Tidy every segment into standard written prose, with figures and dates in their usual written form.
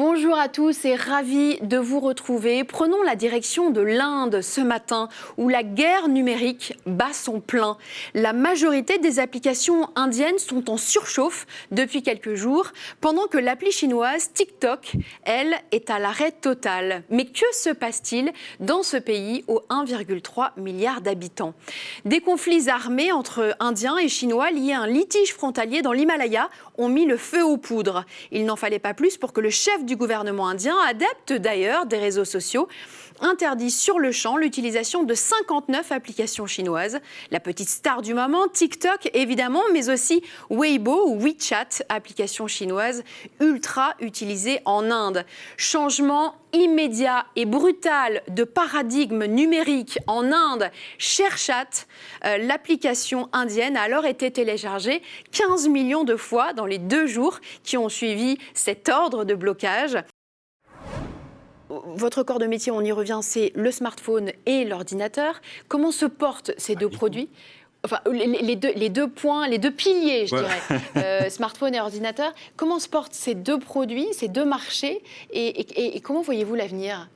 Bonjour à tous et ravi de vous retrouver. Prenons la direction de l'Inde ce matin où la guerre numérique bat son plein. La majorité des applications indiennes sont en surchauffe depuis quelques jours, pendant que l'appli chinoise TikTok, elle, est à l'arrêt total. Mais que se passe-t-il dans ce pays aux 1,3 milliard d'habitants? Des conflits armés entre Indiens et Chinois liés à un litige frontalier dans l'Himalaya ont mis le feu aux poudres. Il n'en fallait pas plus pour que le chef du gouvernement indien, adepte d'ailleurs des réseaux sociaux, interdit sur le champ l'utilisation de 59 applications chinoises. La petite star du moment, TikTok évidemment, mais aussi Weibo ou WeChat, application chinoise ultra utilisée en Inde. Changement immédiat et brutal de paradigme numérique en Inde. ShareChat, l'application indienne, a alors été téléchargée 15 millions de fois dans les 2 jours qui ont suivi cet ordre de blocage. Votre corps de métier, on y revient, c'est le smartphone et l'ordinateur. Comment se portent ces deux produits ? Enfin, les deux points, les deux piliers, je dirais, smartphone et ordinateur. Comment se portent ces deux produits, ces deux marchés et comment voyez-vous l'avenir ?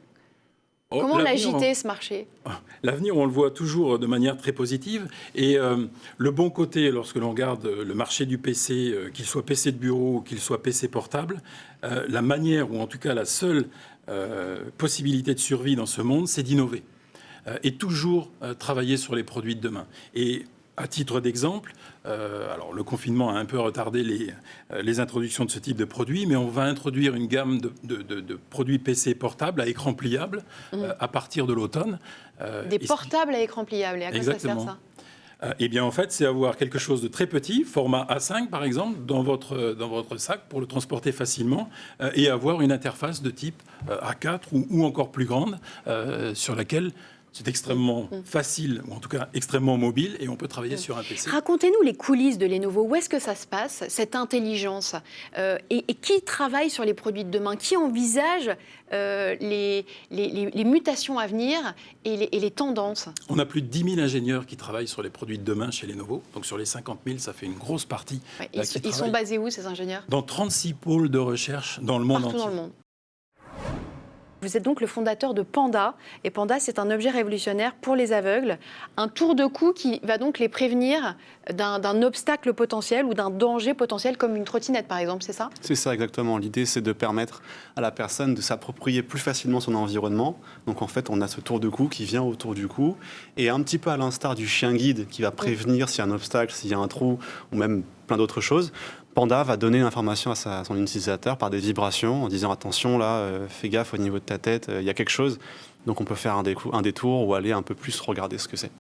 Comment l'agiter, ce marché ? L'avenir, on le voit toujours de manière très positive. Et le bon côté, lorsque l'on regarde le marché du PC, qu'il soit PC de bureau ou qu'il soit PC portable, la manière, ou en tout cas la seule possibilité de survie dans ce monde, c'est d'innover. Et toujours travailler sur les produits de demain. Et à titre d'exemple, alors le confinement a un peu retardé les introductions de ce type de produits, mais on va introduire une gamme de produits PC portables à écran pliable à partir de l'automne. Des portables à écran pliable, et à quoi ça sert ça ? Eh bien, en fait, c'est avoir quelque chose de très petit, format A5 par exemple, dans votre sac pour le transporter facilement et avoir une interface de type A4 ou encore plus grande sur laquelle c'est extrêmement facile, ou en tout cas extrêmement mobile, et on peut travailler sur un PC. Racontez-nous les coulisses de Lenovo. Où est-ce que ça se passe, cette intelligence et qui travaille sur les produits de demain? Qui envisage les mutations à venir et les tendances? On a plus de 10 000 ingénieurs qui travaillent sur les produits de demain chez Lenovo. Donc sur les 50 000, ça fait une grosse partie. Ouais, ils sont basés où, ces ingénieurs? Dans 36 pôles de recherche dans le monde entier. Partout dans le monde. Vous êtes donc le fondateur de Panda, et Panda, c'est un objet révolutionnaire pour les aveugles, un tour de cou qui va donc les prévenir d'un obstacle potentiel ou d'un danger potentiel, comme une trottinette par exemple, c'est ça? C'est ça exactement, l'idée c'est de permettre à la personne de s'approprier plus facilement son environnement. Donc en fait on a ce tour de cou qui vient autour du cou, et un petit peu à l'instar du chien guide qui va prévenir s'il y a un obstacle, s'il y a un trou, ou même plein d'autres choses. Panda va donner l'information à son utilisateur par des vibrations en disant attention là, fais gaffe au niveau de ta tête, il y a quelque chose. Donc on peut faire un détour ou aller un peu plus regarder ce que c'est.